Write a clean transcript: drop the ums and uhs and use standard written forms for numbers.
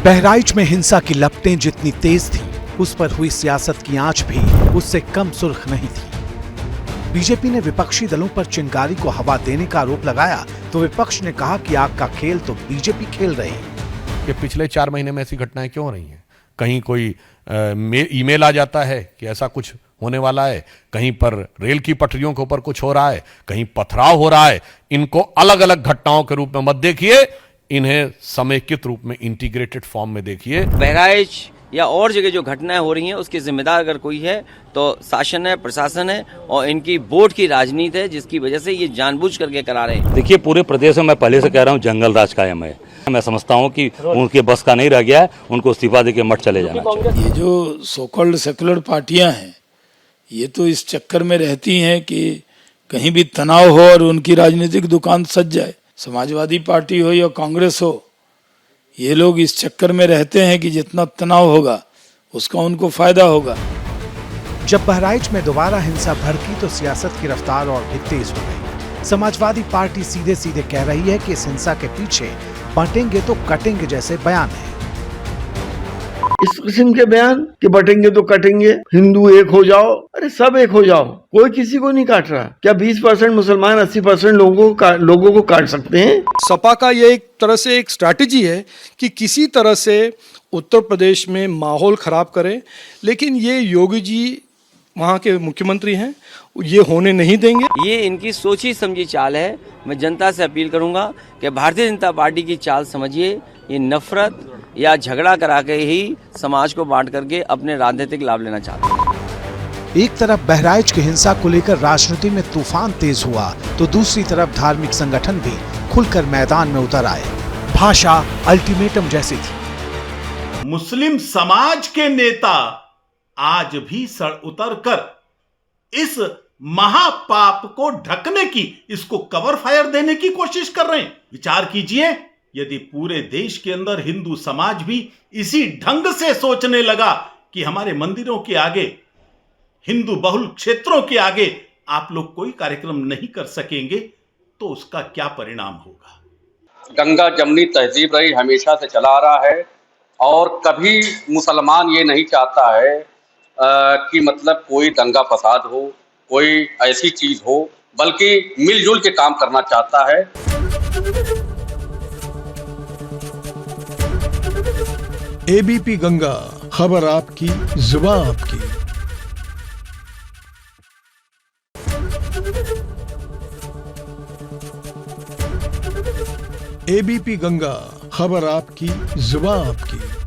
बहराइच में हिंसा की लपटें जितनी तेज थी, उस पर हुई सियासत की आंच भी उससे कम सुर्ख नहीं थी। बीजेपी ने विपक्षी दलों पर चिंगारी को हवा देने का आरोप लगाया तो विपक्ष ने कहा कि आग का खेल तो बीजेपी खेल रही है। कि पिछले 4 महीने में ऐसी घटनाएं क्यों रही हैं? कहीं कोई ईमेल आ जाता है कि ऐसा कुछ होने वाला है, कहीं पर रेल की पटरियों के ऊपर कुछ हो रहा है, कहीं पथराव हो रहा है। इनको अलग अलग घटनाओं के रूप में मत देखिए, इन्हें समेकित रूप में इंटीग्रेटेड फॉर्म में देखिए। बहराइच या और जगह जो घटनाएं हो रही हैं उसकी जिम्मेदार अगर कोई है तो शासन है, प्रशासन है और इनकी वोट की राजनीति है, जिसकी वजह से ये जानबूझ करके करा रहे हैं। देखिए, पूरे प्रदेश में मैं पहले से कह रहा हूँ जंगल राज कायम है। मैं समझता हूँ कि उनके बस का नहीं रह गया है, उनको इस्तीफा देके मठ चले जाना चाहिए। ये जो सो कॉल्ड सेकुलर पार्टियां हैं, ये तो इस चक्कर में रहती हैं कि कहीं भी तनाव हो और उनकी राजनीतिक दुकान सज जाए। समाजवादी पार्टी हो या कांग्रेस हो, ये लोग इस चक्कर में रहते हैं कि जितना तनाव होगा उसका उनको फायदा होगा। जब बहराइच में दोबारा हिंसा भड़की तो सियासत की रफ्तार और भी तेज हो गई। समाजवादी पार्टी सीधे सीधे कह रही है कि इस हिंसा के पीछे बटेंगे तो कटेंगे जैसे बयान है। इस किस्म के बयान कि बटेंगे तो कटेंगे, हिंदू एक हो जाओ, अरे सब एक हो जाओ, कोई किसी को नहीं काट रहा। क्या 20% मुसलमान 80% लोगों को काट सकते हैं? सपा का ये एक तरह से एक स्ट्रैटेजी है कि किसी तरह से उत्तर प्रदेश में माहौल खराब करें, लेकिन ये योगी जी वहाँ के मुख्यमंत्री हैं, ये होने नहीं देंगे। ये इनकी सोची समझी चाल है। मैं जनता से अपील करूंगा कि भारतीय जनता पार्टी की चाल समझिए। ये नफरत या झगड़ा करा के ही समाज को बांट करके अपने राजनीतिक लाभ लेना चाहते हैं। एक तरफ बहराइच की हिंसा को लेकर राजनीति में तूफान तेज हुआ तो दूसरी तरफ धार्मिक संगठन भी खुलकर मैदान में उतर आए। भाषा अल्टीमेटम जैसी थी। मुस्लिम समाज के नेता आज भी सड़ उतर कर इस महापाप को ढकने की, इसको कवर फायर देने की कोशिश कर रहे हैं। विचार कीजिए, यदि पूरे देश के अंदर हिंदू समाज भी इसी ढंग से सोचने लगा कि हमारे मंदिरों के आगे, हिंदू बहुल क्षेत्रों के आगे आप लोग कोई कार्यक्रम नहीं कर सकेंगे, तो उसका क्या परिणाम होगा? गंगा जमनी तहजीब रही, हमेशा से चला आ रहा है और कभी मुसलमान ये नहीं चाहता है कि मतलब कोई दंगा फसाद हो, कोई ऐसी चीज हो, बल्कि मिलजुल के काम करना चाहता है। एबीपी गंगा, खबर आपकी, जुबान आपकी। एबीपी गंगा, खबर आपकी, जुबान आपकी।